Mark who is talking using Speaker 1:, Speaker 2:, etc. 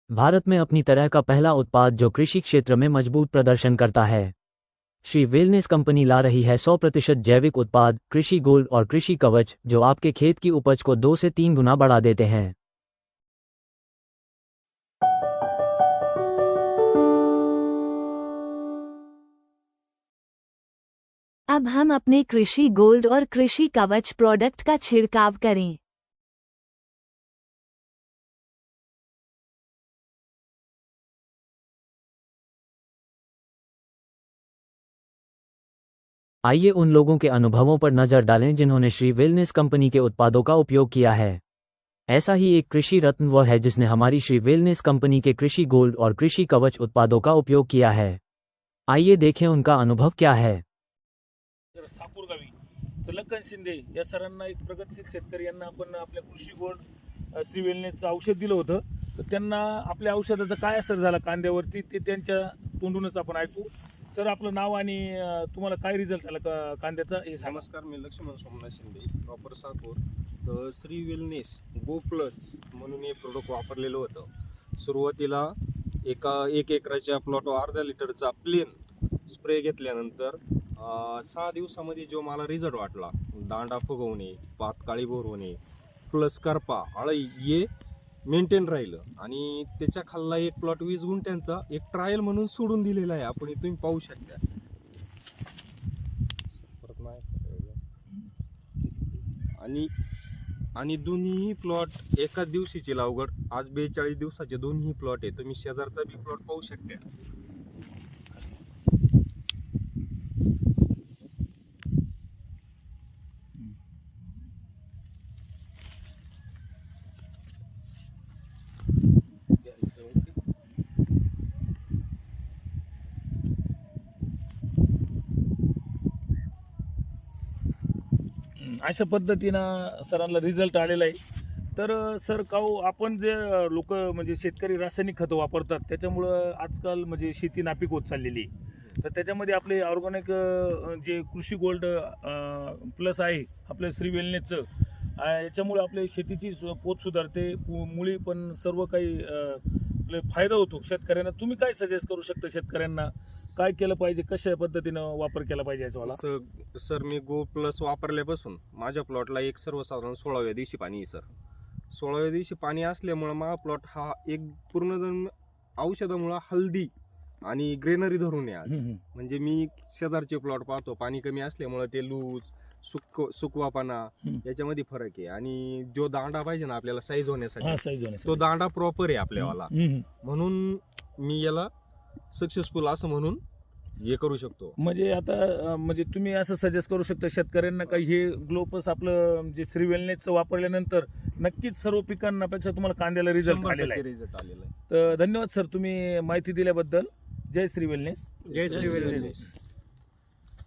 Speaker 1: भारत में अपनी तरह का पहला उत्पाद जो कृषि क्षेत्र में मजबूत प्रदर्शन करता है। श्री वेलनेस कंपनी ला रही है 100% जैविक उत्पाद कृषि गोल्ड और कृषि कवच, जो आपके खेत की उपज को 2 से 3 गुना बढ़ा देते हैं।
Speaker 2: अब हम अपने कृषि गोल्ड और कृषि कवच प्रोडक्ट का छिड़काव करें।
Speaker 1: आइए उन लोगों के अनुभवों पर नजर डालें जिन्होंने श्री वेलनेस कंपनी के उत्पादों का उपयोग किया है। ऐसा ही एक कृषि रत्न वह है जिसने हमारी श्री वेलनेस कंपनी के कृषि गोल्ड और कृषि कवच उत्पादों का उपयोग किया है। आइए देखें उनका अनुभव क्या है।
Speaker 3: सापूरगावी तर लखन शिंदे या सरांना एक प्रगतशील शेतकरी यांना आपण आपल्या कृषी गोल्ड श्री वेलनेसचं औषध दिलं होतं, तर त्यांना आपल्या औषधाचा काय असर झाला कांद्यावरती ते त्यांच्या तोंडूनच आपण ऐकू। सर, आपलं नाव आणि तुम्हाला काय रिझल्ट आला कांद्याचा हे सांगा।
Speaker 4: नमस्कार, मी लक्ष्मण सोमनाथ शिंदे, प्रॉपर साकूर। तर श्री वेलनेस गो प्लस म्हणून हे प्रोडक्ट वापरलेलं होतं। सुरुवातीला एक एकराच्या प्लॉटवर अर्धा लिटरचा प्लेन स्प्रे घेतल्यानंतर 6 दिवसामध्ये जो मला रिझल्ट वाटला, दांडा फुगवणे, पात काळी भोर होणे प्लस करपा अळी हे मेंटेन राहिलं। आणि त्याच्या खाल्ला एक प्लॉट 20 गुंठ्यांचा एक ट्रायल म्हणून सोडून दिलेला आहे, आपण तुम्ही पाहू शकता। आणि दोन्ही प्लॉट एकाच दिवशीची लागवड, आज 42 दिवसाचे दोन्ही प्लॉट आहे। तुम्ही शेजारचा बी प्लॉट पाहू शकता।
Speaker 3: अशा पद्धतीनं सरांना रिझल्ट आलेला आहे। तर सर, आपण जे लोक म्हणजे शेतकरी रासायनिक खतं वापरतात त्याच्यामुळं आजकाल म्हणजे शेती नापीक होत चाललेली आहे। तर त्याच्यामध्ये आपले ऑर्गॅनिक जे कृषी गोल्ड प्लस आहे आपल्या श्री वेलनेसचं, याच्यामुळे आपल्या शेतीची पोत सुधारते, मुळी पण सर्व काही फायदा होतो शेतकऱ्यांना। तुम्ही काय सजेस्ट करू शकता शेतकऱ्यांना, काय केलं पाहिजे, कशा पद्धतीनं वापर केला पाहिजे याचा?
Speaker 4: सर, मी गो प्लस वापरल्यापासून माझ्या प्लॉटला एक सर्वसाधारण 16व्या दिवशी पाणी आहे। सर, 16व्या दिवशी पाणी असल्यामुळे माझा प्लॉट हा एक पूर्ण औषधामुळे हल्दी आणि ग्रेनरी धरून आहे आज। म्हणजे मी शेजारचे प्लॉट पाहतो, पाणी कमी असल्यामुळे ते लूज सुकवापणा याच्यामध्ये फरक आहे। आणि जो दांडा पाहिजे ना आपल्याला साईज होण्यासाठी, तो दांडा प्रॉपर आहे आपल्यावाला, म्हणून मी याला सक्सेसफुल असं म्हणून हे करू शकतो।
Speaker 3: म्हणजे आता म्हणजे तुम्ही असं सजेस्ट करू शकता शेतकऱ्यांना का हे ग्लोपस आपलं जे श्री वेलनेसचं वापरल्यानंतर नक्कीच सर्व पिकांपेक्षा तुम्हाला कांद्याला रिझल्ट आलेला आहे। तर धन्यवाद सर, तुम्ही माहिती दिल्याबद्दल। जय श्री वेलनेस।
Speaker 4: जय श्री वेलनेस।